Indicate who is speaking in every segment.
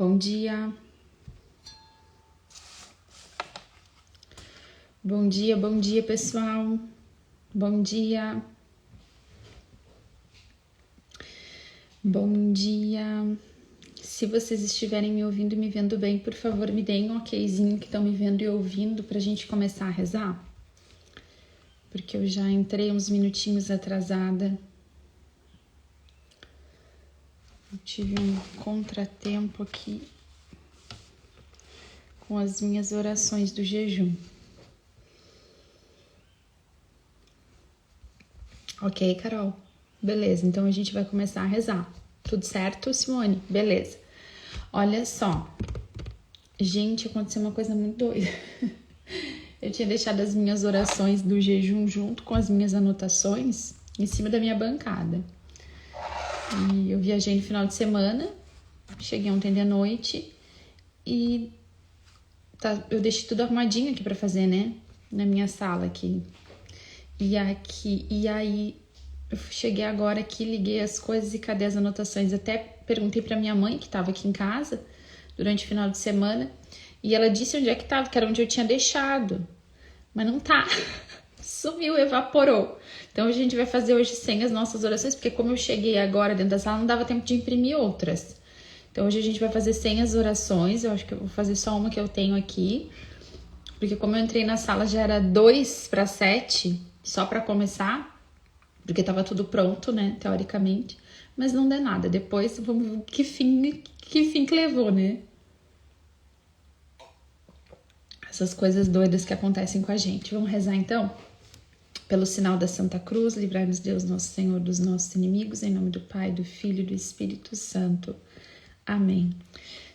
Speaker 1: Bom dia. Bom dia, pessoal. Bom dia. Bom dia. Se vocês estiverem me ouvindo e me vendo bem, por favor, me deem um okzinho que estão me vendo e ouvindo pra gente começar a rezar. Porque eu já entrei uns minutinhos atrasada. Eu tive um contratempo aqui com as minhas orações do jejum. Ok, Carol? Beleza, então a gente vai começar a rezar. Tudo certo, Simone? Beleza. Olha só. Gente, aconteceu uma coisa muito doida. Eu tinha deixado as minhas orações do jejum junto com as minhas anotações em cima da minha bancada. E eu viajei no final de semana, cheguei ontem de noite e eu deixei tudo arrumadinho aqui pra fazer, né? Na minha sala aqui. E aí eu cheguei agora aqui, liguei as coisas e cadê as anotações? Até perguntei pra minha mãe, que tava aqui em casa durante o final de semana, e ela disse onde é que tava, que era onde eu tinha deixado. Mas não tá. Sumiu, evaporou. Então a gente vai fazer hoje sem as nossas orações, porque como eu cheguei agora dentro da sala, não dava tempo de imprimir outras. Então hoje a gente vai fazer sem as orações. Eu acho que eu vou fazer só uma que eu tenho aqui, porque como eu entrei na sala já era 6:55, só para começar, porque tava tudo pronto, né, teoricamente, mas não deu nada. Depois vamos ver que fim que levou, né? Essas coisas doidas que acontecem com a gente. Vamos rezar então? Pelo sinal da Santa Cruz, livrai-nos Deus, nosso Senhor, dos nossos inimigos, em nome do Pai, do Filho e do Espírito Santo. Amém.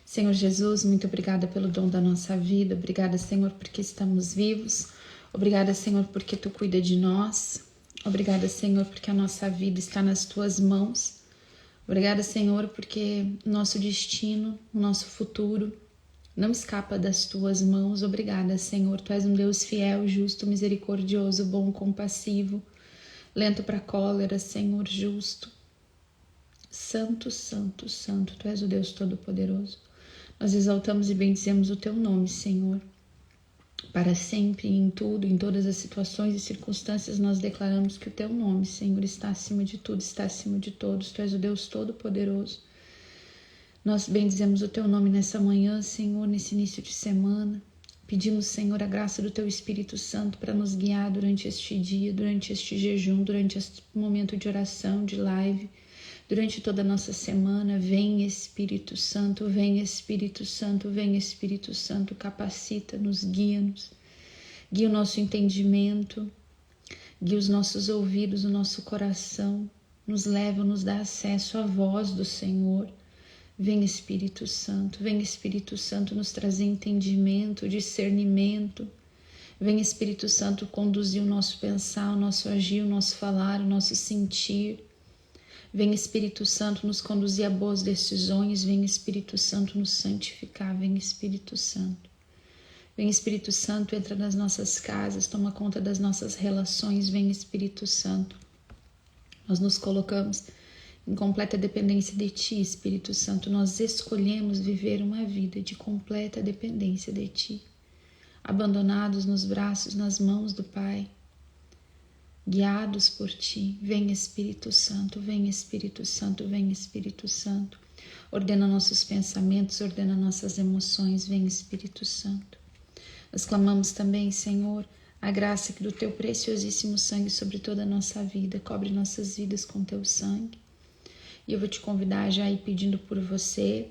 Speaker 1: Senhor Jesus, muito obrigada pelo dom da nossa vida. Obrigada, Senhor, porque estamos vivos. Obrigada, Senhor, porque Tu cuida de nós. Obrigada, Senhor, porque a nossa vida está nas Tuas mãos. Obrigada, Senhor, porque nosso destino, o nosso futuro não escapa das Tuas mãos. Obrigada, Senhor. Tu és um Deus fiel, justo, misericordioso, bom, compassivo, lento para a cólera, Senhor, justo. Santo, santo, santo, Tu és o Deus Todo-Poderoso. Nós exaltamos e bendizemos o Teu nome, Senhor. Para sempre, em tudo, em todas as situações e circunstâncias, nós declaramos que o Teu nome, Senhor, está acima de tudo, está acima de todos. Tu és o Deus Todo-Poderoso. Nós bendizemos o Teu nome nessa manhã, Senhor, nesse início de semana. Pedimos, Senhor, a graça do Teu Espírito Santo para nos guiar durante este dia, durante este jejum, durante este momento de oração, de live, durante toda a nossa semana. Vem, Espírito Santo, vem, Espírito Santo, vem, Espírito Santo, capacita-nos, guia-nos, guia o nosso entendimento, guia os nossos ouvidos, o nosso coração, nos leva, nos dá acesso à voz do Senhor. Vem, Espírito Santo, nos trazer entendimento, discernimento. Vem, Espírito Santo, conduzir o nosso pensar, o nosso agir, o nosso falar, o nosso sentir. Vem, Espírito Santo, nos conduzir a boas decisões. Vem, Espírito Santo, nos santificar. Vem, Espírito Santo. Vem, Espírito Santo, entra nas nossas casas, toma conta das nossas relações. Vem, Espírito Santo. Nós nos colocamos em completa dependência de Ti, Espírito Santo. Nós escolhemos viver uma vida de completa dependência de Ti, abandonados nos braços, nas mãos do Pai, guiados por Ti. Vem, Espírito Santo, vem, Espírito Santo, vem, Espírito Santo. Ordena nossos pensamentos, ordena nossas emoções. Vem, Espírito Santo. Nós clamamos também, Senhor, a graça do Teu preciosíssimo sangue sobre toda a nossa vida. Cobre nossas vidas com Teu sangue. E eu vou te convidar já a ir pedindo por você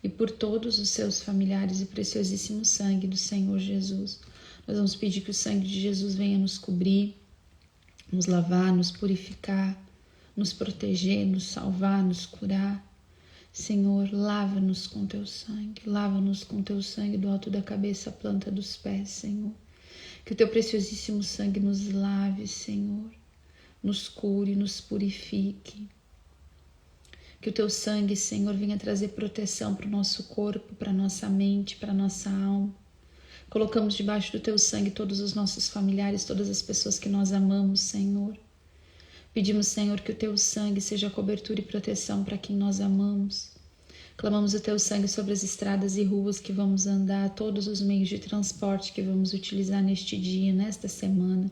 Speaker 1: e por todos os seus familiares e preciosíssimo sangue do Senhor Jesus. Nós vamos pedir que o sangue de Jesus venha nos cobrir, nos lavar, nos purificar, nos proteger, nos salvar, nos curar. Senhor, lava-nos com Teu sangue, lava-nos com Teu sangue do alto da cabeça à planta dos pés, Senhor. Que o Teu preciosíssimo sangue nos lave, Senhor, nos cure, nos purifique. Que o Teu sangue, Senhor, venha trazer proteção para o nosso corpo, para a nossa mente, para a nossa alma. Colocamos debaixo do Teu sangue todos os nossos familiares, todas as pessoas que nós amamos, Senhor. Pedimos, Senhor, que o Teu sangue seja cobertura e proteção para quem nós amamos. Clamamos o teu sangue sobre as estradas e ruas que vamos andar, todos os meios de transporte que vamos utilizar neste dia, nesta semana.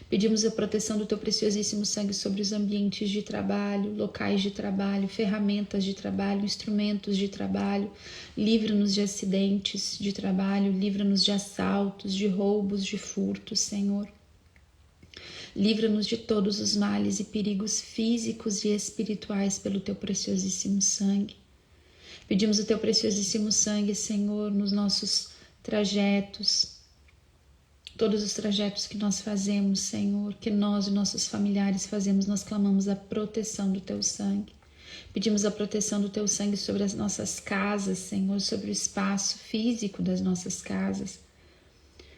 Speaker 1: Pedimos a proteção do teu preciosíssimo sangue sobre os ambientes de trabalho, locais de trabalho, ferramentas de trabalho, instrumentos de trabalho. Livra-nos de acidentes de trabalho, livra-nos de assaltos, de roubos, de furtos, Senhor. Livra-nos de todos os males e perigos físicos e espirituais pelo teu preciosíssimo sangue. Pedimos o teu preciosíssimo sangue, Senhor, nos nossos trajetos, todos os trajetos que nós fazemos, Senhor, que nós e nossos familiares fazemos, nós clamamos a proteção do teu sangue. Pedimos a proteção do teu sangue sobre as nossas casas, Senhor, sobre o espaço físico das nossas casas.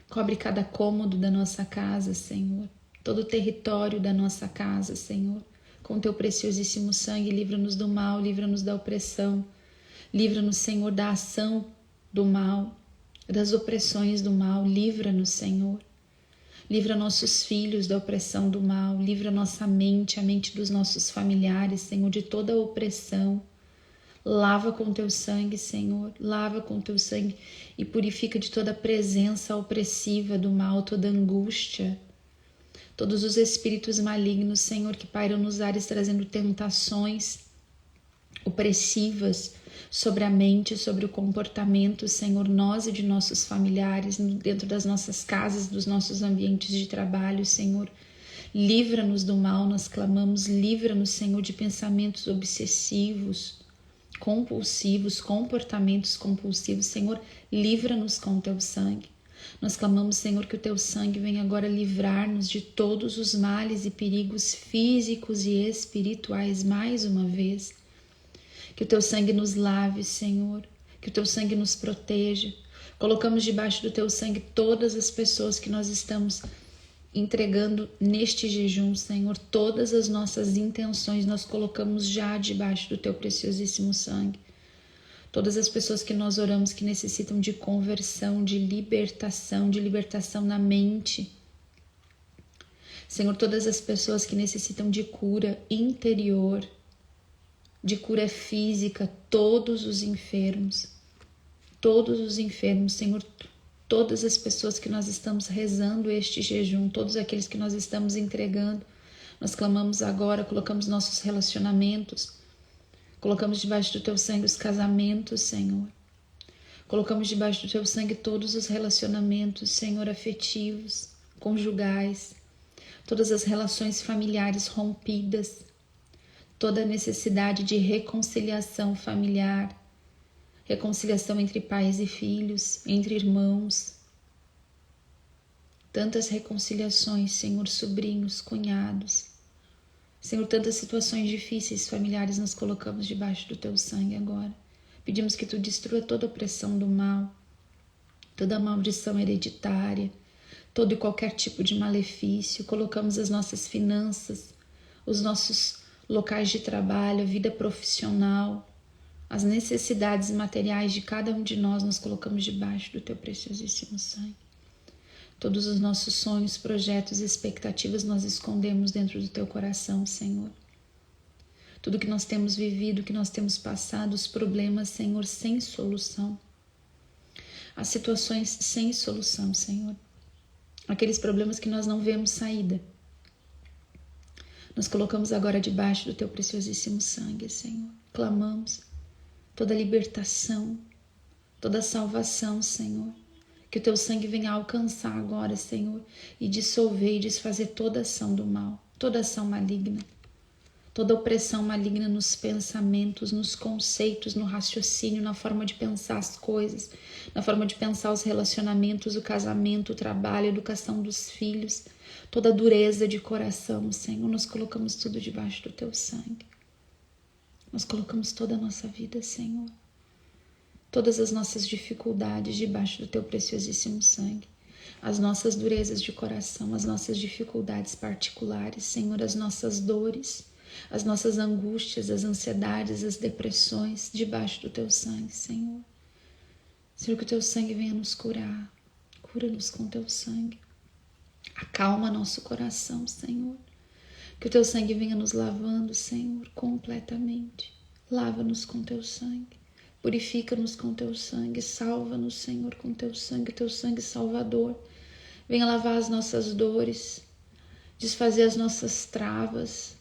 Speaker 1: Cobre cada cômodo da nossa casa, Senhor, todo o território da nossa casa, Senhor. Com teu preciosíssimo sangue, livra-nos do mal, livra-nos da opressão. Livra-nos, Senhor, da ação do mal, das opressões do mal. Livra-nos, Senhor. Livra nossos filhos da opressão do mal. Livra nossa mente, a mente dos nossos familiares, Senhor, de toda a opressão. Lava com teu sangue, Senhor. Lava com teu sangue e purifica de toda a presença opressiva do mal, toda angústia. Todos os espíritos malignos, Senhor, que pairam nos ares trazendo tentações opressivas sobre a mente, sobre o comportamento, Senhor, nós e de nossos familiares, dentro das nossas casas, dos nossos ambientes de trabalho, Senhor. Livra-nos do mal, nós clamamos, livra-nos, Senhor, de pensamentos obsessivos, compulsivos, comportamentos compulsivos, Senhor, livra-nos com o teu sangue. Nós clamamos, Senhor, que o teu sangue venha agora livrar-nos de todos os males e perigos físicos e espirituais mais uma vez. Que o teu sangue nos lave, Senhor, que o teu sangue nos proteja. Colocamos debaixo do teu sangue todas as pessoas que nós estamos entregando neste jejum, Senhor. Todas as nossas intenções nós colocamos já debaixo do teu preciosíssimo sangue. Todas as pessoas que nós oramos que necessitam de conversão, de libertação na mente. Senhor, todas as pessoas que necessitam de cura interior, de cura física, todos os enfermos, Senhor, todas as pessoas que nós estamos rezando este jejum, todos aqueles que nós estamos entregando, nós clamamos agora, colocamos nossos relacionamentos, colocamos debaixo do teu sangue os casamentos, Senhor, colocamos debaixo do teu sangue todos os relacionamentos, Senhor, afetivos, conjugais, todas as relações familiares rompidas, toda a necessidade de reconciliação familiar, reconciliação entre pais e filhos, entre irmãos. Tantas reconciliações, Senhor, sobrinhos, cunhados. Senhor, tantas situações difíceis familiares nós colocamos debaixo do teu sangue agora. Pedimos que tu destrua toda a opressão do mal, toda a maldição hereditária, todo e qualquer tipo de malefício. Colocamos as nossas finanças, os nossos locais de trabalho, a vida profissional, as necessidades materiais de cada um de nós colocamos debaixo do teu preciosíssimo sangue. Todos os nossos sonhos, projetos e expectativas nós escondemos dentro do teu coração, Senhor. Tudo que nós temos vivido, que nós temos passado, os problemas, Senhor, sem solução. As situações sem solução, Senhor. Aqueles problemas que nós não vemos saída. Nós colocamos agora debaixo do teu preciosíssimo sangue, Senhor. Clamamos toda libertação, toda salvação, Senhor. Que o teu sangue venha alcançar agora, Senhor, e dissolver e desfazer toda ação do mal, toda ação maligna, toda opressão maligna nos pensamentos, nos conceitos, no raciocínio, na forma de pensar as coisas, na forma de pensar os relacionamentos, o casamento, o trabalho, a educação dos filhos, toda dureza de coração, Senhor, nós colocamos tudo debaixo do teu sangue. Nós colocamos toda a nossa vida, Senhor, todas as nossas dificuldades debaixo do teu preciosíssimo sangue, as nossas durezas de coração, as nossas dificuldades particulares, Senhor, as nossas dores, as nossas angústias, as ansiedades, as depressões, debaixo do teu sangue, Senhor. Senhor, que o teu sangue venha nos curar, cura-nos com o teu sangue, acalma nosso coração, Senhor. Que o teu sangue venha nos lavando, Senhor, completamente. Lava-nos com teu sangue. Purifica-nos com teu sangue, salva-nos, Senhor, com teu sangue salvador. Venha lavar as nossas dores, desfazer as nossas travas.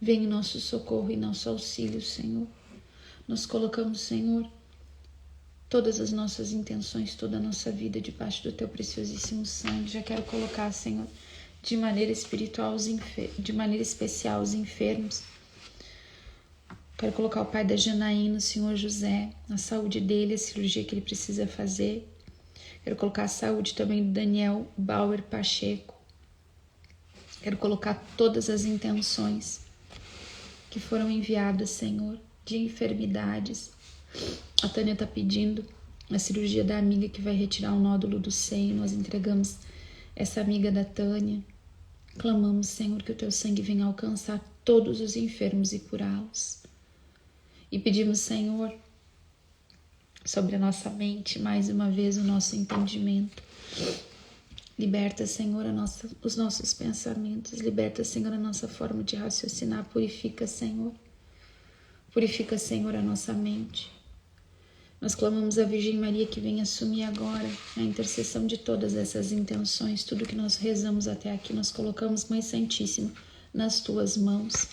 Speaker 1: Vem em nosso socorro e nosso auxílio, Senhor. Nós colocamos, Senhor, todas as nossas intenções, toda a nossa vida debaixo do teu preciosíssimo sangue. Já quero colocar, Senhor, de maneira especial os enfermos. Quero colocar o pai da Janaína, o Senhor José, a saúde dele, a cirurgia que ele precisa fazer. Quero colocar a saúde também do Daniel Bauer Pacheco. Quero colocar todas as intenções que foram enviadas, Senhor, de enfermidades. A Tânia está pedindo a cirurgia da amiga que vai retirar o nódulo do seio. Nós entregamos essa amiga da Tânia. Clamamos, Senhor, que o teu sangue venha alcançar todos os enfermos e curá-los. E pedimos, Senhor, sobre a nossa mente, mais uma vez, o nosso entendimento. Liberta, Senhor, os nossos pensamentos. Liberta, Senhor, a nossa forma de raciocinar. Purifica, Senhor. Purifica, Senhor, a nossa mente. Nós clamamos a Virgem Maria que venha assumir agora a intercessão de todas essas intenções. Tudo que nós rezamos até aqui, nós colocamos, Mãe Santíssima, nas tuas mãos.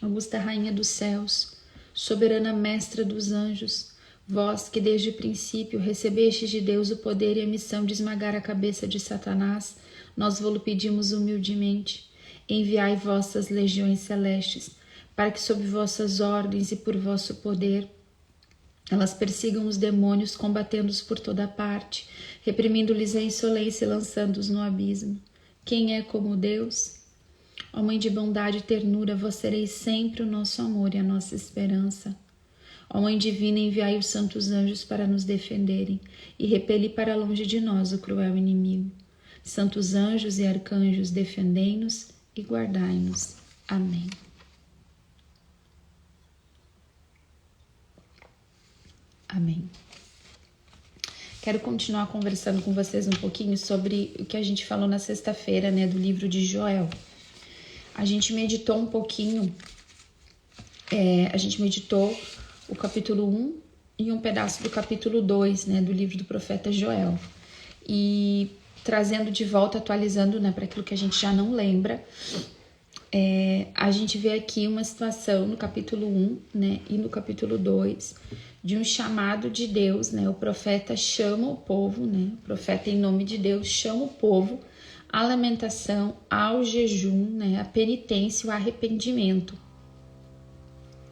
Speaker 1: Augusta Rainha dos Céus, soberana Mestra dos Anjos, vós que desde o princípio recebestes de Deus o poder e a missão de esmagar a cabeça de Satanás, nós vos pedimos humildemente. Enviai vossas legiões celestes, para que sob vossas ordens e por vosso poder elas persigam os demônios, combatendo-os por toda parte, reprimindo-lhes a insolência e lançando-os no abismo. Quem é como Deus? Ó Mãe de bondade e ternura, vós sereis sempre o nosso amor e a nossa esperança. Ó Mãe divina, enviai os santos anjos para nos defenderem e repeli para longe de nós o cruel inimigo. Santos anjos e arcanjos, defendei-nos e guardai-nos. Amém. Amém. Quero continuar conversando com vocês um pouquinho sobre o que a gente falou na sexta-feira, né, do livro de Joel. A gente meditou um pouquinho, a gente meditou o capítulo 1 e um pedaço do capítulo 2, né, do livro do profeta Joel. E trazendo de volta, atualizando, né, para aquilo que a gente já não lembra, a gente vê aqui uma situação no capítulo 1, né, e no capítulo 2, de um chamado de Deus, né, o profeta chama o povo, né, o profeta em nome de Deus chama o povo à lamentação, ao jejum, né, à penitência, ao arrependimento.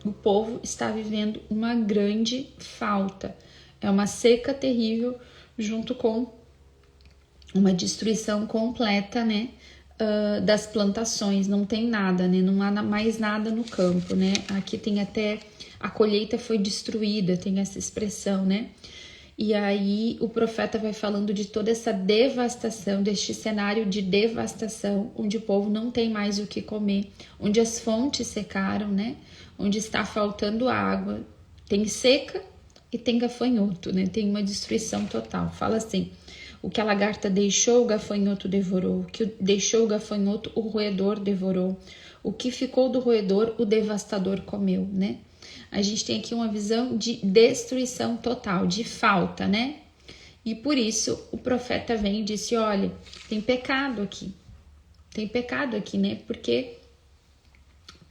Speaker 1: O povo está vivendo uma grande falta, é uma seca terrível junto com uma destruição completa, né, das plantações, não tem nada, né, não há mais nada no campo, né, aqui tem até a colheita foi destruída, tem essa expressão, né, e aí o profeta vai falando de toda essa devastação, deste cenário de devastação, onde o povo não tem mais o que comer, onde as fontes secaram, né, onde está faltando água, tem seca e tem gafanhoto, né, tem uma destruição total, fala assim: o que a lagarta deixou, o gafanhoto devorou. O que deixou o gafanhoto, o roedor devorou. O que ficou do roedor, o devastador comeu, né? A gente tem aqui uma visão de destruição total, de falta, né? E por isso o profeta vem e disse: olha, tem pecado aqui. Tem pecado aqui, né? Porque...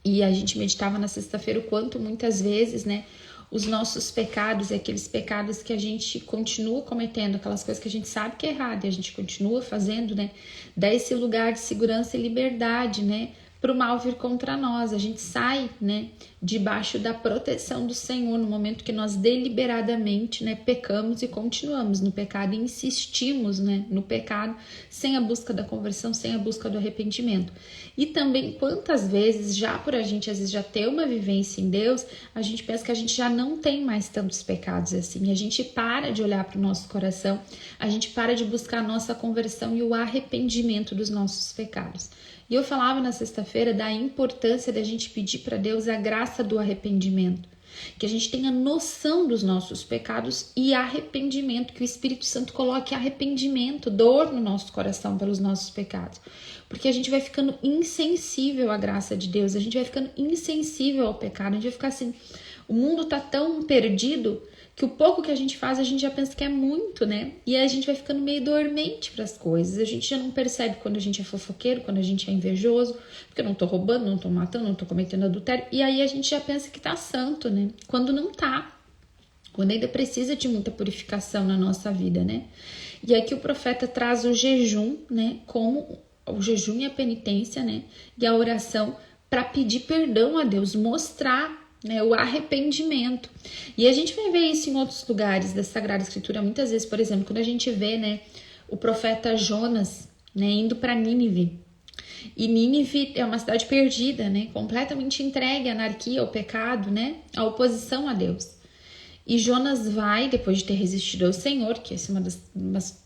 Speaker 1: E a gente meditava na sexta-feira o quanto muitas vezes, né, os nossos pecados e aqueles pecados que a gente continua cometendo, aquelas coisas que a gente sabe que é errado e a gente continua fazendo, né, dá esse lugar de segurança e liberdade, né, para o mal vir contra nós. A gente sai, né, debaixo da proteção do Senhor no momento que nós deliberadamente, né, pecamos e continuamos no pecado e insistimos, né, no pecado sem a busca da conversão, sem a busca do arrependimento. E também quantas vezes, já por a gente às vezes já ter uma vivência em Deus, a gente pensa que a gente já não tem mais tantos pecados assim, a gente para de olhar para o nosso coração, a gente para de buscar a nossa conversão e o arrependimento dos nossos pecados. E eu falava na sexta-feira da importância da gente pedir para Deus a graça do arrependimento. que a gente tenha noção dos nossos pecados e arrependimento, que o Espírito Santo coloque arrependimento, dor no nosso coração pelos nossos pecados, porque a gente vai ficando insensível à graça de Deus, a gente vai ficando insensível ao pecado, a gente vai ficar assim, o mundo tá tão perdido que o pouco que a gente faz, a gente já pensa que é muito, né? E aí a gente vai ficando meio dormente para as coisas. A gente já não percebe quando a gente é fofoqueiro, quando a gente é invejoso, porque eu não tô roubando, não tô matando, não tô cometendo adultério. E aí a gente já pensa que tá santo, né? Quando não tá. Quando ainda precisa de muita purificação na nossa vida, né? E aqui o profeta traz o jejum, né? Como o jejum e a penitência, né? E a oração para pedir perdão a Deus, mostrar, né, o arrependimento. E a gente vai ver isso em outros lugares da Sagrada Escritura, muitas vezes, por exemplo, quando a gente vê, né, o profeta Jonas, né, indo para Nínive. E Nínive é uma cidade perdida, né, completamente entregue à anarquia, ao pecado, né, à oposição a Deus. E Jonas vai, depois de ter resistido ao Senhor, que esse é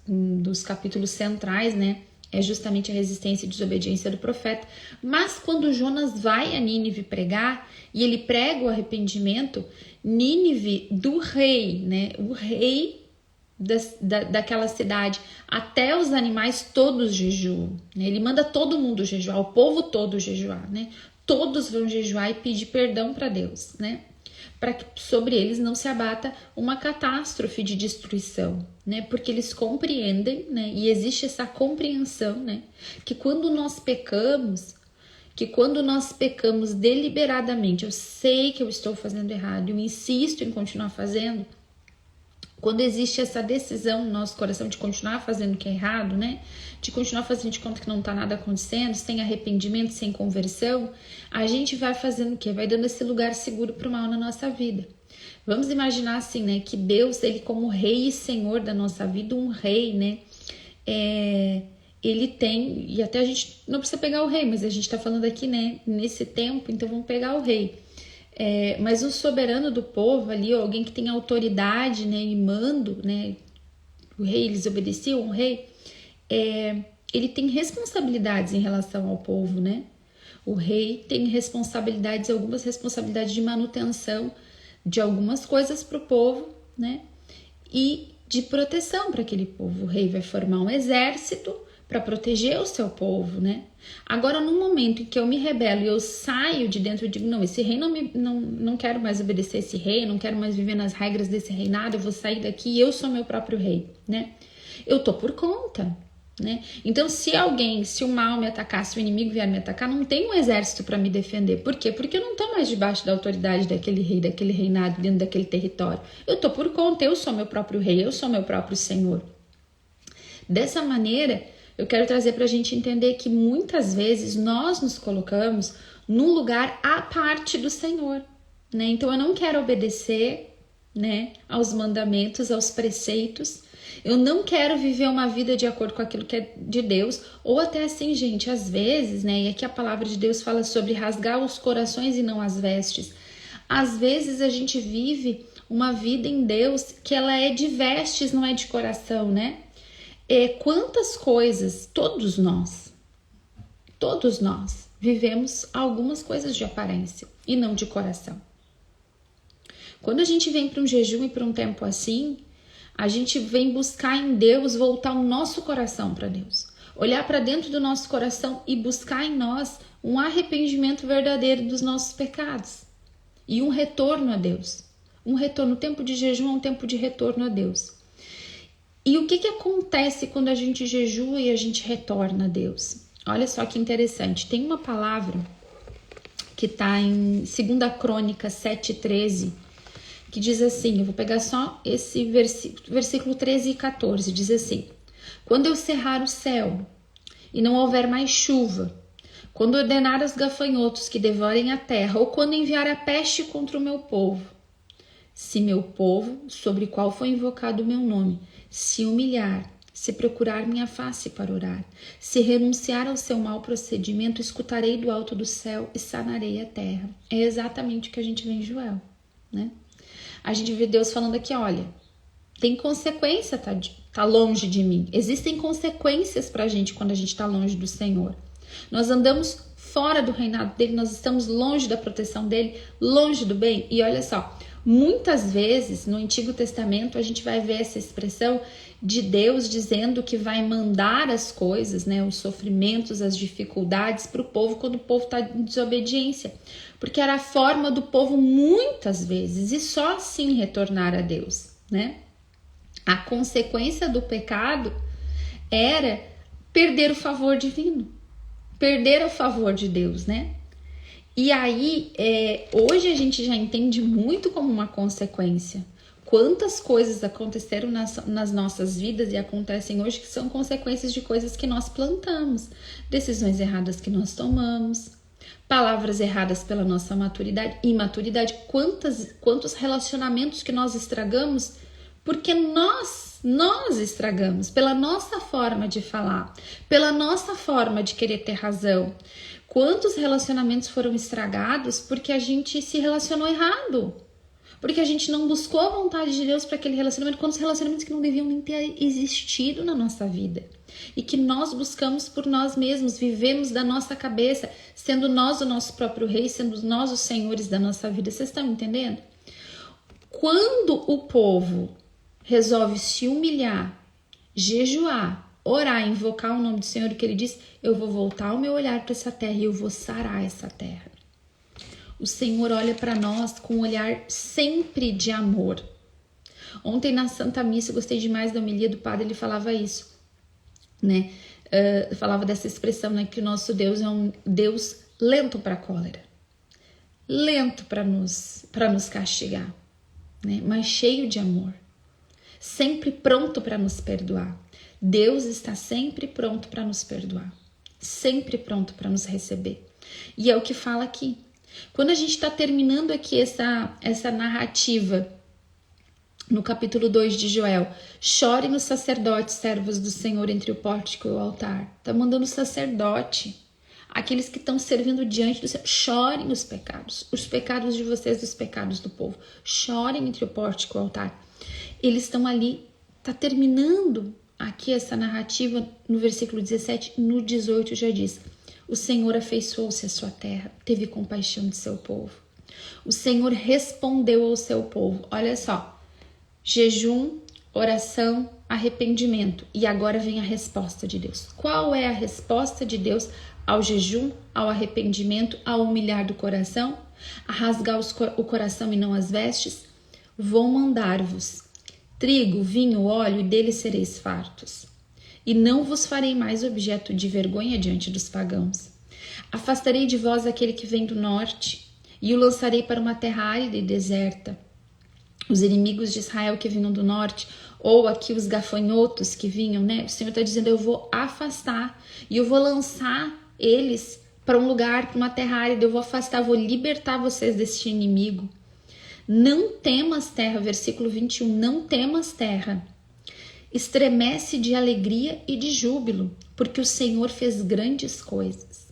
Speaker 1: um dos capítulos centrais, né, é justamente a resistência e desobediência do profeta. Mas quando Jonas vai a Nínive pregar, e ele prega o Nínive do rei, né? O rei daquela cidade, até os animais todos jejuam, né? Ele manda todo mundo jejuar, o povo todo jejuar, né? Todos vão jejuar e pedir perdão para Deus, né? Para que sobre eles não se abata uma catástrofe de destruição, né? Porque eles compreendem, né? E existe essa compreensão, né? Que quando nós pecamos deliberadamente, eu sei que eu estou fazendo errado, eu insisto em continuar fazendo. Quando existe essa decisão no nosso coração de continuar fazendo o que é errado, né? De continuar fazendo de conta que não está nada acontecendo, sem arrependimento, sem conversão, a gente vai fazendo o quê? Vai dando esse lugar seguro para o mal na nossa vida. Vamos imaginar assim, né? Que Deus, ele como rei e senhor da nossa vida, um rei, né? Ele tem, e até a gente não precisa pegar o rei, mas a gente está falando aqui, né? Nesse tempo, então vamos pegar o rei. Mas o soberano do povo ali, alguém que tem autoridade, né, e mando, né, o rei, eles obedeciam o rei, ele tem responsabilidades em relação ao povo, né? O rei tem responsabilidades, algumas responsabilidades de manutenção de algumas coisas para o povo, né? E de proteção para aquele povo. O rei vai formar um exército para proteger o seu povo, né? Agora, no momento em que eu me rebelo e eu saio de dentro, eu digo, não, esse rei não quero mais obedecer esse rei, eu não quero mais viver nas regras desse reinado, eu vou sair daqui e eu sou meu próprio rei, né? Eu tô por conta, né? Então, se o mal me atacar, se o inimigo vier me atacar, não tem um exército para me defender. Por quê? Porque eu não tô mais debaixo da autoridade daquele rei, daquele reinado, dentro daquele território. Eu tô por conta, eu sou meu próprio rei, eu sou meu próprio senhor. Dessa maneira, eu quero trazer para a gente entender que muitas vezes nós nos colocamos num lugar à parte do Senhor, né? Então eu não quero obedecer, né, aos mandamentos, aos preceitos. Eu não quero viver uma vida de acordo com aquilo que é de Deus, ou até assim, gente, às vezes, né? E aqui a palavra de Deus fala sobre rasgar os corações e não as vestes. Às vezes a gente vive uma vida em Deus que ela é de vestes, não é de coração, né? Quantas coisas, todos nós vivemos algumas coisas de aparência e não de coração. Quando a gente vem para um jejum e para um tempo assim, a gente vem buscar em Deus voltar o nosso coração para Deus, olhar para dentro do nosso coração e buscar em nós um arrependimento verdadeiro dos nossos pecados e um retorno a Deus. O tempo de jejum é um tempo de retorno a Deus. E o que acontece quando a gente jejua e a gente retorna a Deus? Olha só que interessante. Tem uma palavra que está em 2 Crônicas 7:13, que diz assim, eu vou pegar só esse versículo 13 e 14, diz assim: quando eu cerrar o céu e não houver mais chuva, quando ordenar aos gafanhotos que devorem a terra, ou quando enviar a peste contra o meu povo, se meu povo, sobre o qual foi invocado o meu nome, se humilhar, se procurar minha face para orar, se renunciar ao seu mau procedimento, escutarei do alto do céu e sanarei a terra. É exatamente o que a gente vê em Joel, né? A gente vê Deus falando aqui, olha, tem consequência tá longe de mim. Existem consequências pra gente quando a gente tá longe do Senhor. Nós andamos fora do reinado dele, nós estamos longe da proteção dele, longe do bem. E olha só, muitas vezes no Antigo Testamento a gente vai ver essa expressão de Deus dizendo que vai mandar as coisas, né, os sofrimentos, as dificuldades para o povo quando o povo está em desobediência, porque era a forma do povo muitas vezes e só assim retornar a Deus, né? A consequência do pecado era perder o favor divino, perder o favor de Deus, né? E aí, hoje a gente já entende muito como uma consequência. Quantas coisas aconteceram nas nossas vidas e acontecem hoje que são consequências de coisas que nós plantamos, decisões erradas que nós tomamos, palavras erradas pela nossa imaturidade, quantos relacionamentos que nós estragamos porque nós estragamos pela nossa forma de falar, pela nossa forma de querer ter razão. Quantos relacionamentos foram estragados porque a gente se relacionou errado? Porque a gente não buscou a vontade de Deus para aquele relacionamento, quantos relacionamentos que não deviam nem ter existido na nossa vida. E que nós buscamos por nós mesmos, vivemos da nossa cabeça, sendo nós o nosso próprio rei, sendo nós os senhores da nossa vida. Vocês estão entendendo? Quando o povo resolve se humilhar, jejuar, orar, invocar o nome do Senhor, que ele diz, eu vou voltar o meu olhar para essa terra e eu vou sarar essa terra. O Senhor olha para nós com um olhar sempre de amor. Ontem na Santa Missa, eu gostei demais da homilia do padre, ele falava isso, né? Falava dessa expressão, né? Que o nosso Deus é um Deus lento para a cólera, lento para nos castigar, né? Mas cheio de amor, sempre pronto para nos perdoar. Deus está sempre pronto para nos perdoar, sempre pronto para nos receber. E é o que fala aqui. Quando a gente está terminando aqui essa narrativa no capítulo 2 de Joel, chorem os sacerdotes, servos do Senhor, entre o pórtico e o altar. Está mandando o sacerdote, aqueles que estão servindo diante do Senhor, chorem os pecados de vocês, dos pecados do povo. Chorem entre o pórtico e o altar. Eles estão ali, está terminando aqui essa narrativa no versículo 17, no 18 já diz: o Senhor afeiçoou-se à sua terra, teve compaixão de seu povo. O Senhor respondeu ao seu povo. Olha só, jejum, oração, arrependimento. E agora vem a resposta de Deus. Qual é a resposta de Deus ao jejum, ao arrependimento, ao humilhar do coração, a rasgar o coração e não as vestes? Vou mandar-vos trigo, vinho, óleo, e deles sereis fartos. E não vos farei mais objeto de vergonha diante dos pagãos. Afastarei de vós aquele que vem do norte, e o lançarei para uma terra árida e deserta. Os inimigos de Israel que vinham do norte, ou aqui os gafanhotos que vinham, né? O Senhor está dizendo, eu vou afastar, e eu vou lançar eles para um lugar, para uma terra árida, eu vou afastar, vou libertar vocês deste inimigo. Não temas, terra, versículo 21, não temas, terra. Estremece de alegria e de júbilo, porque o Senhor fez grandes coisas.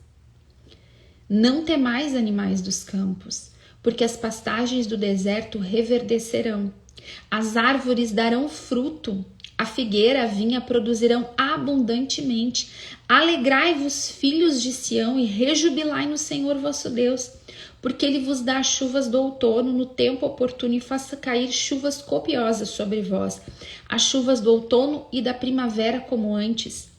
Speaker 1: Não temais, animais dos campos, porque as pastagens do deserto reverdecerão. As árvores darão fruto, a figueira, a vinha produzirão abundantemente. Alegrai-vos, filhos de Sião, e rejubilai no Senhor vosso Deus, porque ele vos dá chuvas do outono no tempo oportuno e faça cair chuvas copiosas sobre vós, as chuvas do outono e da primavera como antes.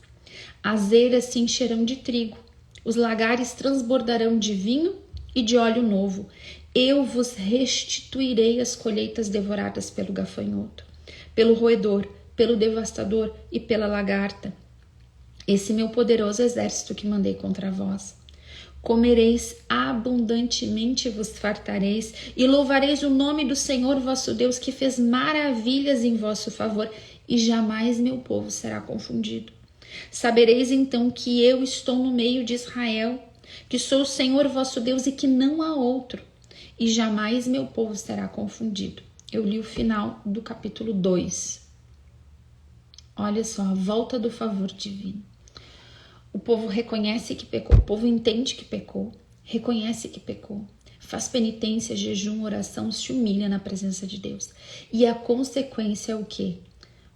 Speaker 1: As eiras se encherão de trigo, os lagares transbordarão de vinho e de óleo novo. Eu vos restituirei as colheitas devoradas pelo gafanhoto, pelo roedor, pelo devastador e pela lagarta. Esse meu poderoso exército que mandei contra vós. Comereis abundantemente, vos fartareis, e louvareis o nome do Senhor vosso Deus, que fez maravilhas em vosso favor, e jamais meu povo será confundido. Sabereis então que eu estou no meio de Israel, que sou o Senhor vosso Deus e que não há outro, e jamais meu povo será confundido. Eu li o final do capítulo 2. Olha só, a volta do favor divino. O povo reconhece que pecou, o povo entende que pecou, reconhece que pecou, faz penitência, jejum, oração, se humilha na presença de Deus. E a consequência é o quê?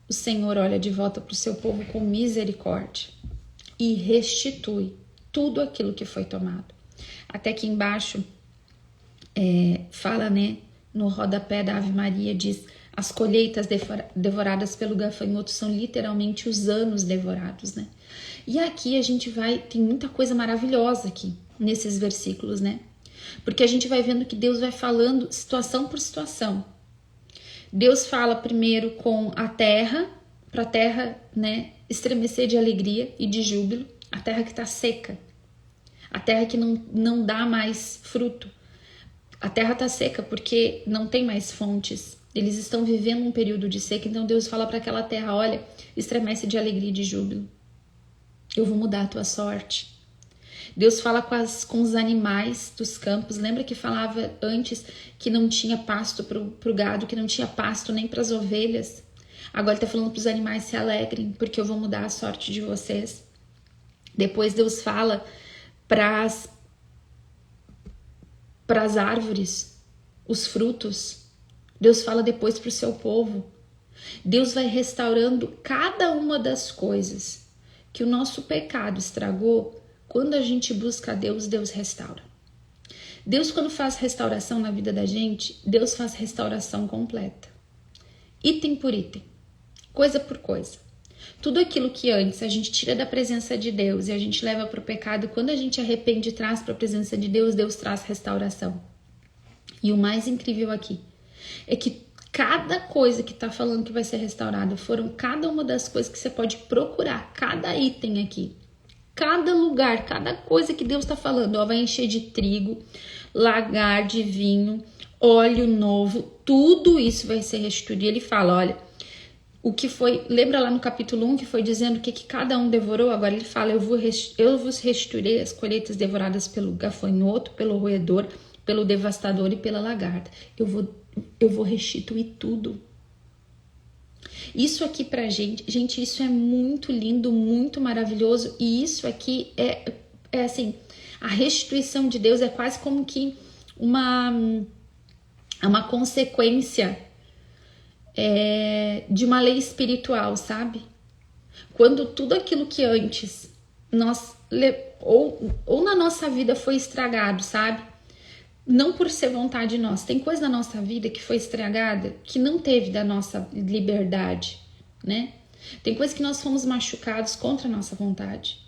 Speaker 1: O Senhor olha de volta para o seu povo com misericórdia e restitui tudo aquilo que foi tomado. Até aqui embaixo fala, né, no rodapé da Ave Maria, diz: as colheitas devoradas pelo gafanhoto são literalmente os anos devorados, né? E aqui a gente tem muita coisa maravilhosa aqui nesses versículos, né? Porque a gente vai vendo que Deus vai falando situação por situação. Deus fala primeiro com a terra, para a terra, né, estremecer de alegria e de júbilo, a terra que está seca, a terra que não dá mais fruto. A terra está seca porque não tem mais fontes. Eles estão vivendo um período de seca, então Deus fala para aquela terra: olha, estremece de alegria e de júbilo. Eu vou mudar a tua sorte. Deus fala com os animais dos campos. Lembra que falava antes que não tinha pasto para o gado, que não tinha pasto nem para as ovelhas? Agora ele está falando para os animais: se alegrem, porque eu vou mudar a sorte de vocês. Depois Deus fala para as árvores, os frutos. Deus fala depois para o seu povo. Deus vai restaurando cada uma das coisas que o nosso pecado estragou. Quando a gente busca a Deus, Deus restaura. Deus, quando faz restauração na vida da gente, Deus faz restauração completa. Item por item, coisa por coisa. Tudo aquilo que antes a gente tira da presença de Deus e a gente leva para o pecado, quando a gente arrepende e traz para a presença de Deus, Deus traz restauração. E o mais incrível aqui é que cada coisa que está falando que vai ser restaurada foram cada uma das coisas que você pode procurar, cada item aqui. Cada lugar, cada coisa que Deus está falando, ó, vai encher de trigo, lagar de vinho, óleo novo, tudo isso vai ser restituído. E ele fala, olha, o que foi, lembra lá no capítulo 1 que foi dizendo o que cada um devorou? Agora ele fala, eu vos restituirei as colheitas devoradas pelo gafanhoto, pelo roedor, pelo devastador e pela lagarta. Eu vou restituir tudo. Isso aqui pra gente, isso é muito lindo, muito maravilhoso, e isso aqui é assim, a restituição de Deus é quase como que uma consequência de uma lei espiritual, sabe? Quando tudo aquilo que antes nós, ou na nossa vida foi estragado, sabe? Não por ser vontade nossa. Tem coisa na nossa vida que foi estragada, que não teve da nossa liberdade, né? Tem coisa que nós fomos machucados contra a nossa vontade.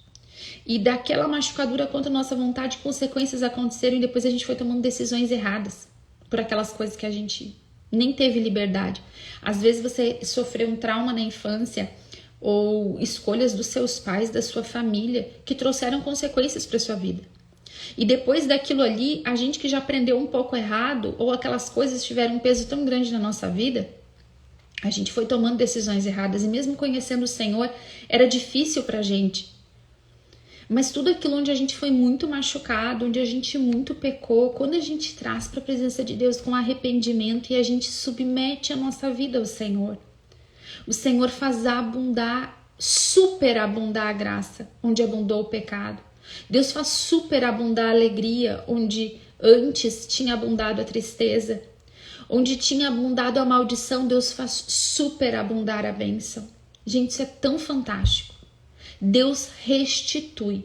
Speaker 1: E daquela machucadura contra a nossa vontade, consequências aconteceram e depois a gente foi tomando decisões erradas por aquelas coisas que a gente nem teve liberdade. Às vezes você sofreu um trauma na infância ou escolhas dos seus pais, da sua família, que trouxeram consequências para sua vida. E depois daquilo ali, a gente que já aprendeu um pouco errado, ou aquelas coisas tiveram um peso tão grande na nossa vida, a gente foi tomando decisões erradas, e mesmo conhecendo o Senhor, era difícil pra gente. Mas tudo aquilo onde a gente foi muito machucado, onde a gente muito pecou, quando a gente traz para a presença de Deus com arrependimento e a gente submete a nossa vida ao Senhor, o Senhor faz superabundar a graça onde abundou o pecado. Deus faz superabundar a alegria onde antes tinha abundado a tristeza. Onde tinha abundado a maldição, Deus faz superabundar a bênção. Gente, isso é tão fantástico. Deus restitui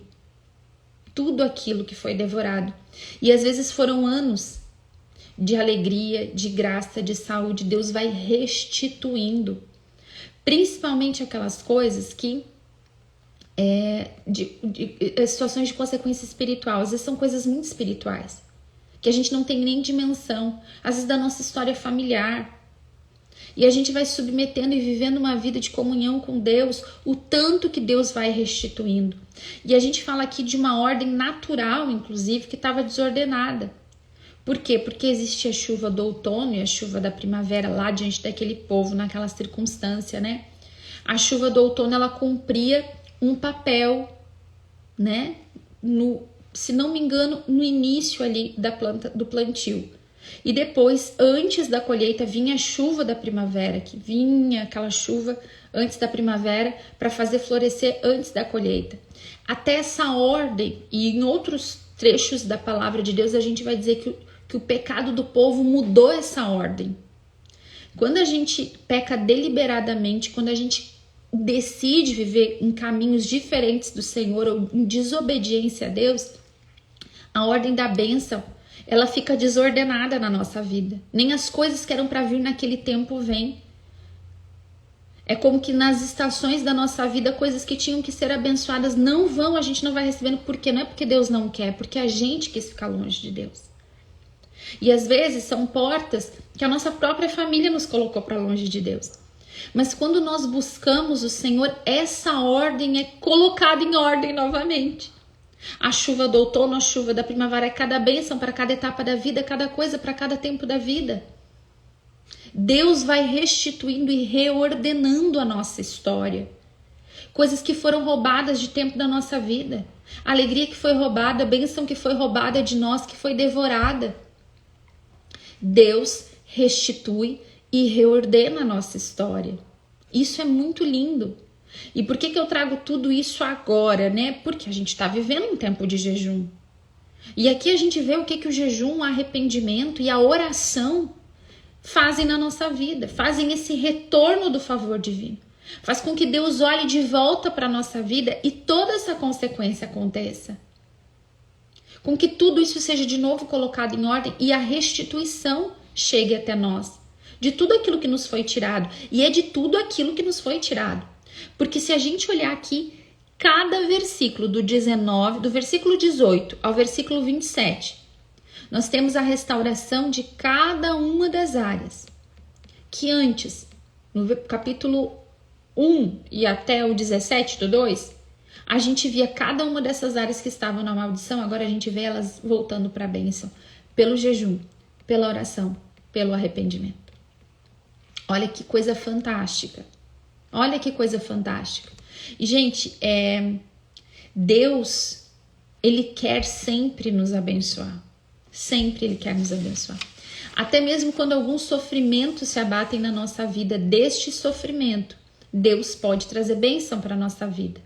Speaker 1: tudo aquilo que foi devorado. E às vezes foram anos de alegria, de graça, de saúde. Deus vai restituindo. Principalmente aquelas coisas que situações de consequência espiritual. Às vezes são coisas muito espirituais, que a gente não tem nem dimensão, às vezes da nossa história familiar. E a gente vai submetendo e vivendo uma vida de comunhão com Deus, o tanto que Deus vai restituindo. E a gente fala aqui de uma ordem natural, inclusive, que estava desordenada. Por quê? Porque existe a chuva do outono e a chuva da primavera lá diante daquele povo, naquela circunstância, né? A chuva do outono, ela cumpria um papel, né? Se não me engano, no início ali do plantio. E depois, antes da colheita, vinha a chuva da primavera, que vinha aquela chuva antes da primavera para fazer florescer antes da colheita. Até essa ordem, e em outros trechos da palavra de Deus, a gente vai dizer que o pecado do povo mudou essa ordem. Quando a gente peca deliberadamente, quando a gente decide viver em caminhos diferentes do Senhor ou em desobediência a Deus, a ordem da bênção, ela fica desordenada na nossa vida. Nem as coisas que eram para vir naquele tempo vêm. É como que nas estações da nossa vida, coisas que tinham que ser abençoadas não vão, a gente não vai recebendo. Por quê? Não é porque Deus não quer, é porque a gente quis ficar longe de Deus. E às vezes são portas que a nossa própria família nos colocou para longe de Deus. Mas quando nós buscamos o Senhor, essa ordem é colocada em ordem novamente. A chuva do outono, a chuva da primavera, é cada bênção para cada etapa da vida, cada coisa para cada tempo da vida. Deus vai restituindo e reordenando a nossa história. Coisas que foram roubadas de tempo da nossa vida. A alegria que foi roubada, a bênção que foi roubada de nós, que foi devorada. Deus restitui e reordena a nossa história. Isso é muito lindo. E por que eu trago tudo isso agora, né? Porque a gente está vivendo um tempo de jejum. E aqui a gente vê o que o jejum, o arrependimento e a oração fazem na nossa vida. Fazem esse retorno do favor divino. Faz com que Deus olhe de volta para a nossa vida e toda essa consequência aconteça. Com que tudo isso seja de novo colocado em ordem e a restituição chegue até nós. De tudo aquilo que nos foi tirado. E é de tudo aquilo que nos foi tirado. Porque se a gente olhar aqui, cada versículo do 19, do versículo 18 ao versículo 27, nós temos a restauração de cada uma das áreas. Que antes, no capítulo 1 e até o 17 do 2, a gente via cada uma dessas áreas que estavam na maldição, agora a gente vê elas voltando para a bênção. Pelo jejum, pela oração, pelo arrependimento. Olha que coisa fantástica. Olha que coisa fantástica. E, gente, Deus, Ele quer sempre nos abençoar. Sempre Ele quer nos abençoar. Até mesmo quando alguns sofrimentos se abatem na nossa vida, deste sofrimento, Deus pode trazer bênção para a nossa vida.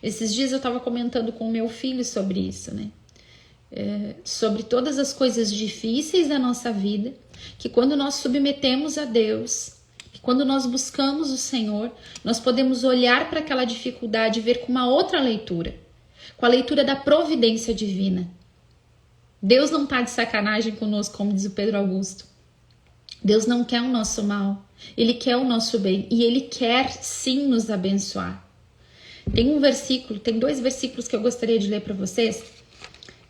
Speaker 1: Esses dias eu estava comentando com o meu filho sobre isso, né? Sobre todas as coisas difíceis da nossa vida, que quando nós submetemos a Deus, que quando nós buscamos o Senhor, nós podemos olhar para aquela dificuldade e ver com uma outra leitura, com a leitura da providência divina. Deus não está de sacanagem conosco, como diz o Pedro Augusto. Deus não quer o nosso mal, Ele quer o nosso bem e Ele quer sim nos abençoar. Tem dois versículos que eu gostaria de ler para vocês,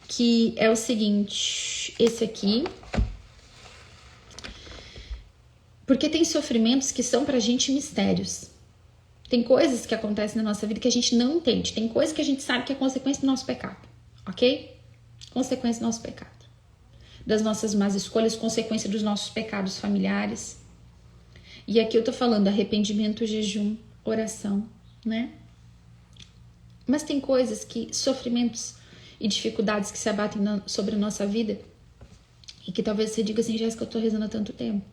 Speaker 1: que é o seguinte, esse aqui. Porque tem sofrimentos que são pra gente mistérios. Tem coisas que acontecem na nossa vida que a gente não entende. Tem coisas que a gente sabe que é consequência do nosso pecado, ok? Consequência do nosso pecado. Das nossas más escolhas, consequência dos nossos pecados familiares. E aqui eu tô falando arrependimento, jejum, oração, né? Mas tem coisas que, sofrimentos e dificuldades que se abatem sobre a nossa vida e que talvez você diga assim, Jéssica, eu tô rezando há tanto tempo.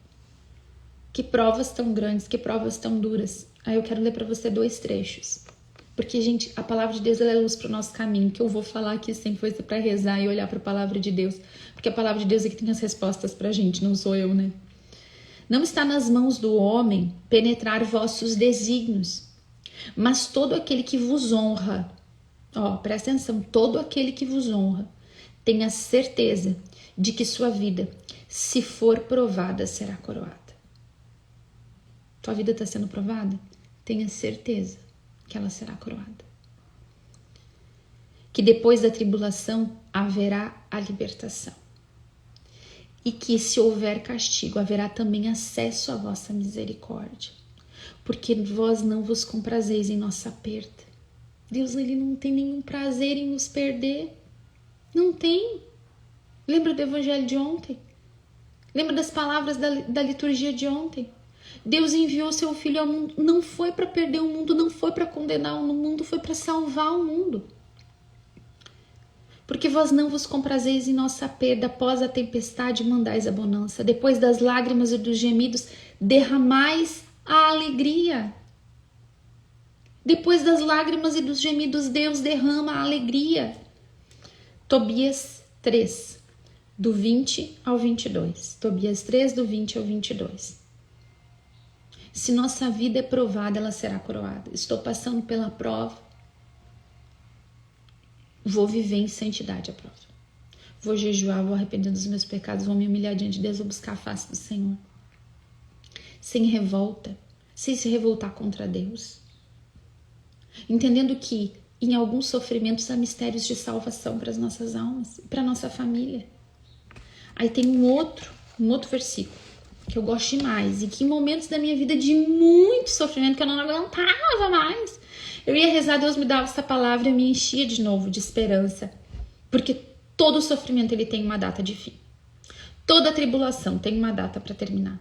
Speaker 1: Que provas tão grandes, que provas tão duras. Aí eu quero ler para você 2 trechos. Porque, gente, a palavra de Deus ela é luz para o nosso caminho. Que eu vou falar aqui sempre foi para rezar e olhar para a palavra de Deus. Porque a palavra de Deus é que tem as respostas pra gente, não sou eu, né? Não está nas mãos do homem penetrar vossos desígnios, mas todo aquele que vos honra, presta atenção, todo aquele que vos honra, tenha certeza de que sua vida, se for provada, será coroada. Tua vida está sendo provada? Tenha certeza que ela será coroada. Que depois da tribulação haverá a libertação. E que se houver castigo, haverá também acesso à vossa misericórdia. Porque vós não vos comprazeis em nossa perda. Deus, Ele não tem nenhum prazer em nos perder. Não tem. Lembra do evangelho de ontem? Lembra das palavras da liturgia de ontem? Deus enviou seu Filho ao mundo, não foi para perder o mundo, não foi para condenar o mundo, foi para salvar o mundo. Porque vós não vos comprazeis em nossa perda, após a tempestade mandais a bonança, depois das lágrimas e dos gemidos, derramais a alegria. Depois das lágrimas e dos gemidos, Deus derrama a alegria. Tobias 3, do 20 ao 22. Tobias 3, do 20 ao 22. Se nossa vida é provada, ela será coroada. Estou passando pela prova, vou viver em santidade a prova. Vou jejuar, vou arrepender dos meus pecados, vou me humilhar diante de Deus, vou buscar a face do Senhor. Sem revolta, sem se revoltar contra Deus. Entendendo que em alguns sofrimentos há mistérios de salvação para as nossas almas, para a nossa família. Aí tem um outro versículo que eu gosto demais e que em momentos da minha vida de muito sofrimento, que eu não aguentava mais, eu ia rezar, Deus me dava essa palavra e me enchia de novo de esperança. Porque todo sofrimento ele tem uma data de fim. Toda tribulação tem uma data para terminar.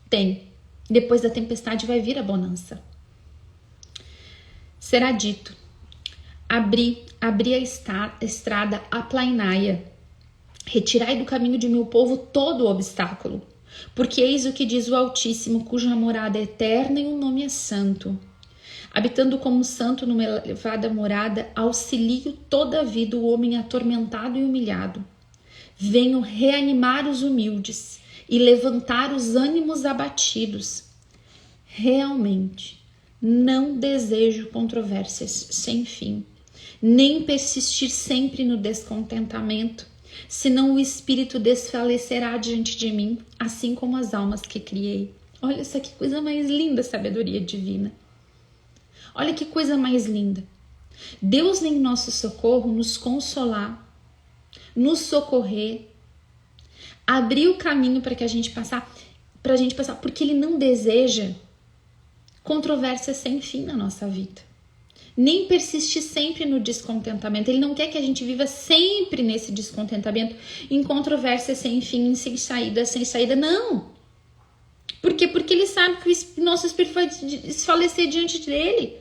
Speaker 1: Tem. Depois da tempestade vai vir a bonança. Será dito: abri a estrada, aplainai-a. Retirai do caminho de meu povo todo o obstáculo. Porque eis o que diz o Altíssimo, cuja morada é eterna e o nome é santo. Habitando como santo numa elevada morada, auxilio toda a vida o homem atormentado e humilhado. Venho reanimar os humildes e levantar os ânimos abatidos. Realmente, não desejo controvérsias sem fim, nem persistir sempre no descontentamento, senão o espírito desfalecerá diante de mim, assim como as almas que criei. Olha essa que coisa mais linda, sabedoria divina. Olha que coisa mais linda. Deus vem em nosso socorro nos consolar, nos socorrer, abrir o caminho para a gente passar, porque Ele não deseja controvérsia sem fim na nossa vida. Nem persistir sempre no descontentamento. Ele não quer que a gente viva sempre nesse descontentamento, em controvérsia sem fim, sem saída. Não! Por quê? Porque Ele sabe que o nosso espírito vai desfalecer diante dele.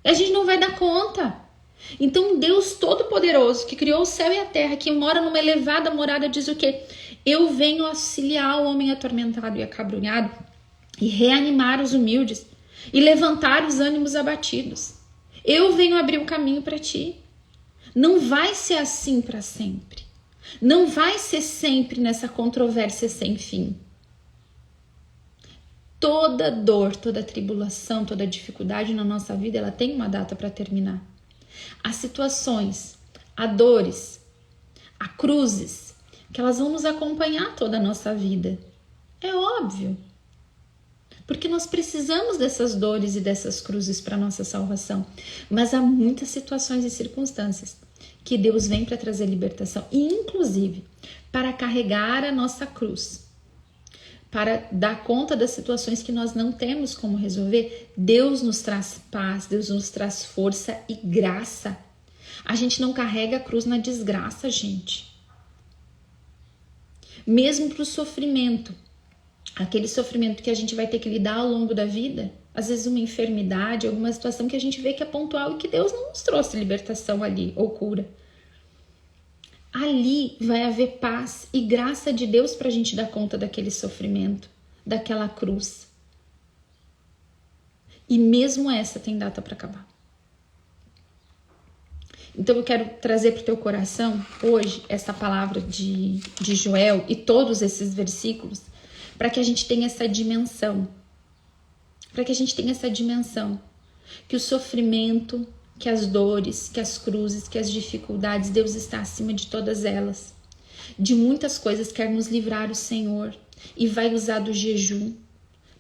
Speaker 1: A gente não vai dar conta. Então Deus Todo-Poderoso, que criou o céu e a terra, que mora numa elevada morada, diz o quê? Eu venho auxiliar o homem atormentado e acabrunhado e reanimar os humildes e levantar os ânimos abatidos. Eu venho abrir um caminho para ti. Não vai ser assim para sempre. Não vai ser sempre nessa controvérsia sem fim. Toda dor, toda tribulação, toda dificuldade na nossa vida, ela tem uma data para terminar. Há situações, há dores, há cruzes, que elas vão nos acompanhar toda a nossa vida. É óbvio. Porque nós precisamos dessas dores e dessas cruzes para a nossa salvação. Mas há muitas situações e circunstâncias que Deus vem para trazer libertação. E inclusive, para carregar a nossa cruz. Para dar conta das situações que nós não temos como resolver, Deus nos traz paz, Deus nos traz força e graça. A gente não carrega a cruz na desgraça, gente. Mesmo para o sofrimento, aquele sofrimento que a gente vai ter que lidar ao longo da vida, às vezes uma enfermidade, alguma situação que a gente vê que é pontual e que Deus não nos trouxe libertação ali, ou cura. Ali vai haver paz e graça de Deus para a gente dar conta daquele sofrimento, daquela cruz. E mesmo essa tem data para acabar. Então eu quero trazer para o teu coração hoje essa palavra de Joel e todos esses versículos para que a gente tenha essa dimensão. Para que a gente tenha essa dimensão que o sofrimento, que as dores, que as cruzes, que as dificuldades, Deus está acima de todas elas. De muitas coisas quer nos livrar o Senhor e vai usar do jejum,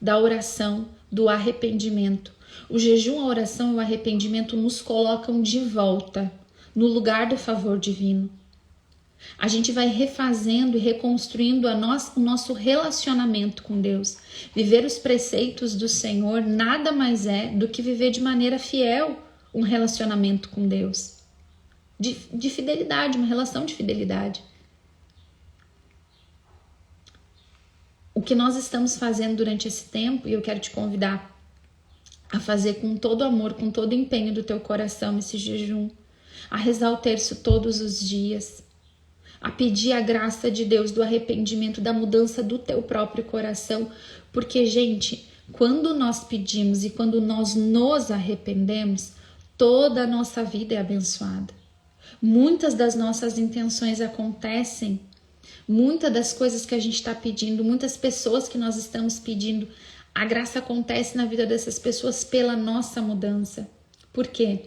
Speaker 1: da oração, do arrependimento. O jejum, a oração e o arrependimento nos colocam de volta no lugar do favor divino. A gente vai refazendo e reconstruindo o nosso relacionamento com Deus. Viver os preceitos do Senhor nada mais é do que viver de maneira fiel um relacionamento com Deus. De fidelidade, uma relação de fidelidade. O que nós estamos fazendo durante esse tempo, e eu quero te convidar a fazer com todo amor, com todo empenho do teu coração esse jejum, a rezar o terço todos os dias, a pedir a graça de Deus do arrependimento, da mudança do teu próprio coração, porque, gente, quando nós pedimos e quando nós nos arrependemos, toda a nossa vida é abençoada. Muitas das nossas intenções acontecem, muitas das coisas que a gente está pedindo, muitas pessoas que nós estamos pedindo A graça acontece na vida dessas pessoas pela nossa mudança. Por quê?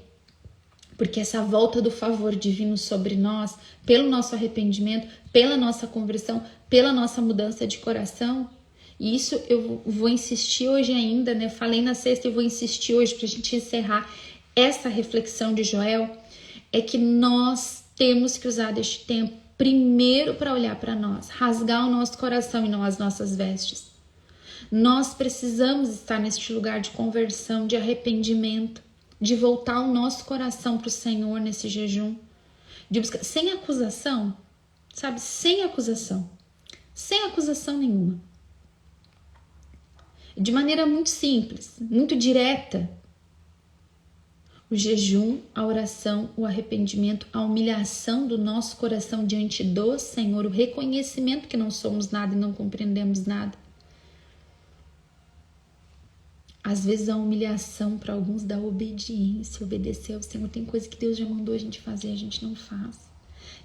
Speaker 1: Porque essa volta do favor divino sobre nós, pelo nosso arrependimento, pela nossa conversão, pela nossa mudança de coração, e isso eu vou insistir hoje ainda, né? Falei na sexta e vou insistir hoje para a gente encerrar essa reflexão de Joel, é que nós temos que usar deste tempo primeiro para olhar para nós, rasgar o nosso coração e não as nossas vestes. Nós precisamos estar neste lugar de conversão, de arrependimento, de voltar o nosso coração para o Senhor nesse jejum, de buscar, sem acusação, sabe? Sem acusação nenhuma. De maneira muito simples, muito direta. O jejum, a oração, o arrependimento, a humilhação do nosso coração diante do Senhor, o reconhecimento que não somos nada e não compreendemos nada. Às vezes a humilhação para alguns da obediência, obedecer ao Senhor. Tem coisa que Deus já mandou a gente fazer, a gente não faz.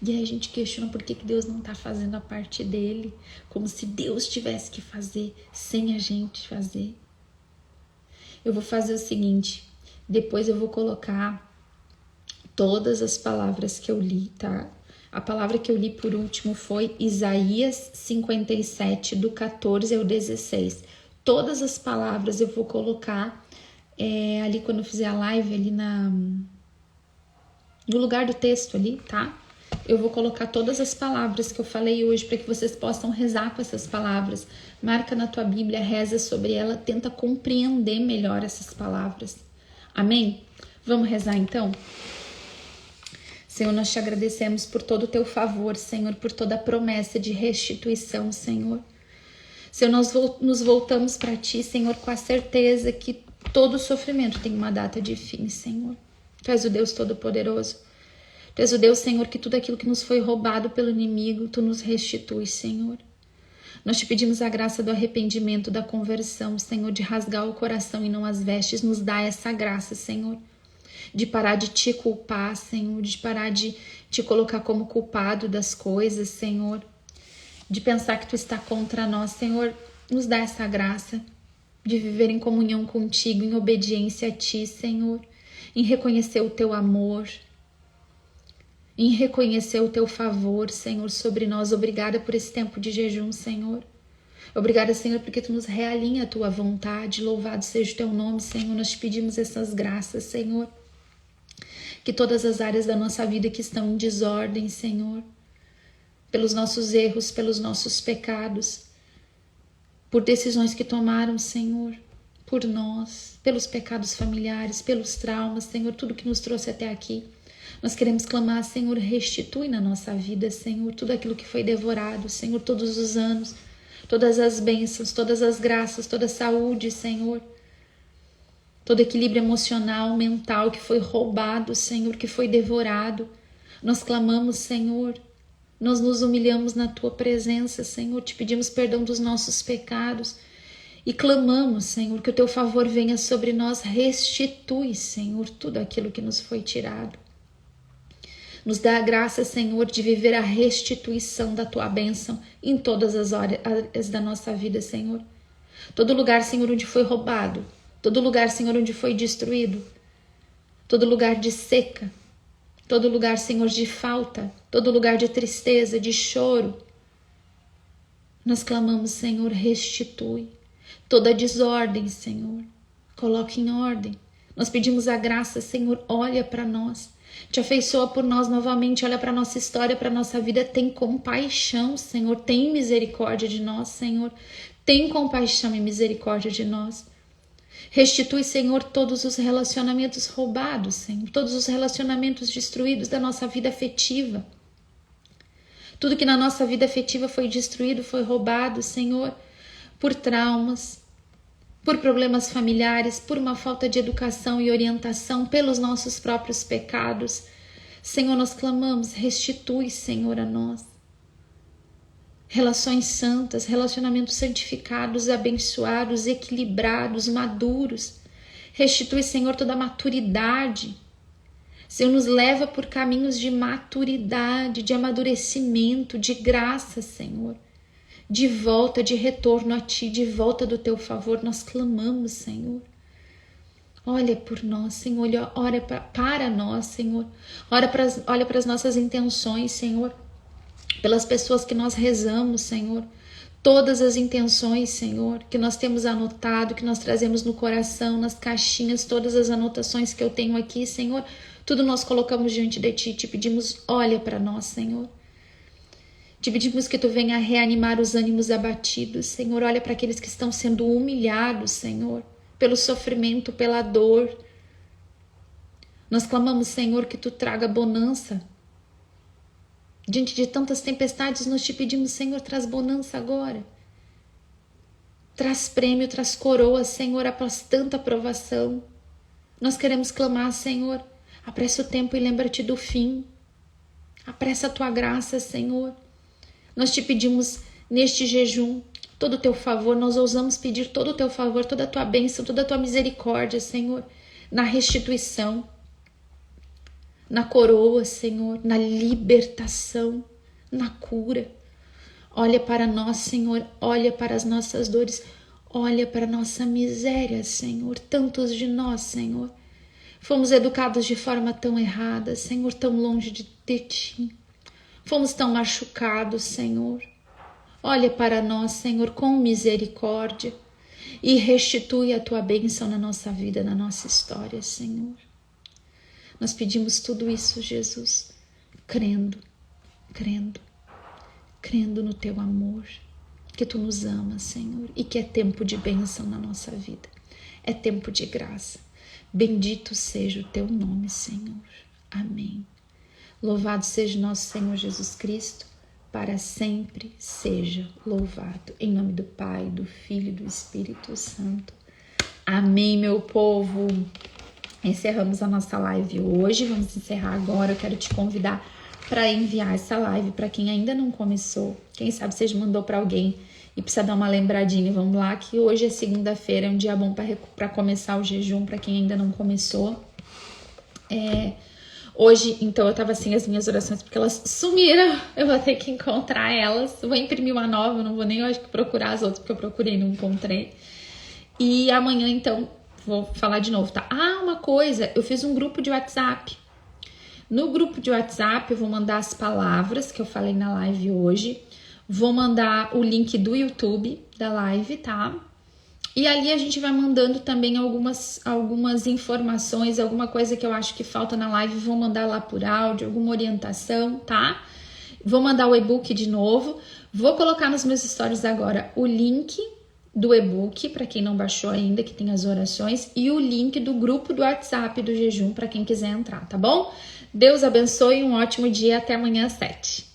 Speaker 1: E aí a gente questiona por que Deus não está fazendo a parte dele, como se Deus tivesse que fazer sem a gente fazer. Eu vou fazer o seguinte, depois eu vou colocar todas as palavras que eu li, tá? A palavra que eu li por último foi Isaías 57, do 14 ao 16. Todas as palavras eu vou colocar ali quando eu fizer a live, ali no lugar do texto ali, tá? Eu vou colocar todas as palavras que eu falei hoje para que vocês possam rezar com essas palavras. Marca na tua Bíblia, reza sobre ela, tenta compreender melhor essas palavras. Amém? Vamos rezar então? Senhor, nós te agradecemos por todo o teu favor, Senhor, por toda a promessa de restituição, Senhor. Senhor, nós nos voltamos para ti, Senhor, com a certeza que todo sofrimento tem uma data de fim, Senhor. Tu és o Deus Todo-Poderoso. Tu és o Deus, Senhor, que tudo aquilo que nos foi roubado pelo inimigo, tu nos restituis, Senhor. Nós te pedimos a graça do arrependimento, da conversão, Senhor, de rasgar o coração e não as vestes. Nos dá essa graça, Senhor, de parar de te culpar, Senhor, de parar de te colocar como culpado das coisas, Senhor, de pensar que tu está contra nós, Senhor. Nos dá essa graça de viver em comunhão contigo, em obediência a ti, Senhor, em reconhecer o teu amor, em reconhecer o teu favor, Senhor, sobre nós. Obrigada por esse tempo de jejum, Senhor. Obrigada, Senhor, porque tu nos realinha a tua vontade. Louvado seja o teu nome, Senhor. Nós te pedimos essas graças, Senhor. Que todas as áreas da nossa vida que estão em desordem, Senhor, pelos nossos erros, pelos nossos pecados, por decisões que tomaram, Senhor, por nós, pelos pecados familiares, pelos traumas, Senhor, tudo que nos trouxe até aqui. Nós queremos clamar, Senhor, restitui na nossa vida, Senhor, tudo aquilo que foi devorado, Senhor, todos os anos, todas as bênçãos, todas as graças, toda a saúde, Senhor, todo equilíbrio emocional, mental que foi roubado, Senhor, que foi devorado. Nós clamamos, Senhor, nós nos humilhamos na tua presença, Senhor, te pedimos perdão dos nossos pecados e clamamos, Senhor, que o teu favor venha sobre nós. Restitui, Senhor, tudo aquilo que nos foi tirado. Nos dá a graça, Senhor, de viver a restituição da tua bênção em todas as áreas da nossa vida, Senhor. Todo lugar, Senhor, onde foi roubado, todo lugar, Senhor, onde foi destruído, todo lugar de seca, todo lugar, Senhor, de falta, todo lugar de tristeza, de choro, nós clamamos, Senhor, restitui. Toda desordem, Senhor, coloque em ordem. Nós pedimos a graça, Senhor, olha para nós. Te afeiçoa por nós novamente, olha para a nossa história, para a nossa vida, tem compaixão, Senhor, tem misericórdia de nós, Senhor, tem compaixão e misericórdia de nós. Restitui, Senhor, todos os relacionamentos roubados, Senhor, todos os relacionamentos destruídos da nossa vida afetiva. Tudo que na nossa vida afetiva foi destruído, foi roubado, Senhor, por traumas, por problemas familiares, por uma falta de educação e orientação, pelos nossos próprios pecados. Senhor, nós clamamos, restitui, Senhor, a nós. Relações santas, relacionamentos santificados, abençoados, equilibrados, maduros. Restitui, Senhor, toda a maturidade. Senhor, nos leva por caminhos de maturidade, de amadurecimento, de graça, Senhor. de volta, de retorno a Ti, de volta do Teu favor. Nós clamamos, Senhor. Olha por nós, Senhor, olha para nós, Senhor. Olha para as nossas intenções, Senhor. Pelas pessoas que nós rezamos, Senhor. Todas as intenções, Senhor, que nós temos anotado, que nós trazemos no coração, nas caixinhas, todas as anotações que eu tenho aqui, Senhor, tudo nós colocamos diante de Ti. Te pedimos, olha para nós, Senhor. Te pedimos que Tu venha reanimar os ânimos abatidos, Senhor. Olha para aqueles que estão sendo humilhados, Senhor, pelo sofrimento, pela dor. Nós clamamos, Senhor, que Tu traga bonança. Diante de tantas tempestades, nós Te pedimos, Senhor, traz bonança agora. Traz prêmio, traz coroa, Senhor, após tanta provação. Nós queremos clamar, Senhor, apressa o tempo e lembra-te do fim. Apressa a Tua graça, Senhor. Nós Te pedimos neste jejum todo o Teu favor, nós ousamos pedir todo o Teu favor, toda a Tua bênção, toda a Tua misericórdia, Senhor, na restituição, na coroa, Senhor, na libertação, na cura. Olha para nós, Senhor, olha para as nossas dores, olha para a nossa miséria, Senhor. Tantos de nós, Senhor, fomos educados de forma tão errada, Senhor, tão longe de Ti. Fomos tão machucados, Senhor. Olha para nós, Senhor, com misericórdia e restitui a Tua bênção na nossa vida, na nossa história, Senhor. Nós pedimos tudo isso, Jesus, crendo no Teu amor, que Tu nos amas, Senhor, e que é tempo de bênção na nossa vida, é tempo de graça. Bendito seja o Teu nome, Senhor. Amém. Louvado seja nosso Senhor Jesus Cristo, para sempre seja louvado. Em nome do Pai, do Filho e do Espírito Santo. Amém, meu povo. Encerramos a nossa live hoje, vamos encerrar agora. Eu quero te convidar para enviar essa live para quem ainda não começou. Quem sabe você mandou para alguém e precisa dar uma lembradinha. Vamos lá, que hoje é segunda-feira, é um dia bom para começar o jejum, para quem ainda não começou. Hoje, então, eu tava sem as minhas orações porque elas sumiram. Eu vou ter que encontrar elas. Vou imprimir uma nova, eu não vou nem, eu acho que procurar as outras, porque eu procurei e não encontrei. E amanhã, então, vou falar de novo, tá? Ah, uma coisa, eu fiz um grupo de WhatsApp. No grupo de WhatsApp eu vou mandar as palavras que eu falei na live hoje. Vou mandar o link do YouTube da live, tá? E ali a gente vai mandando também algumas informações, alguma coisa que eu acho que falta na live. Vou mandar lá por áudio, alguma orientação, tá? Vou mandar o e-book de novo. Vou colocar nos meus stories agora o link do e-book, para quem não baixou ainda, que tem as orações, e o link do grupo do WhatsApp do jejum, para quem quiser entrar, tá bom? Deus abençoe, um ótimo dia, até amanhã às 7.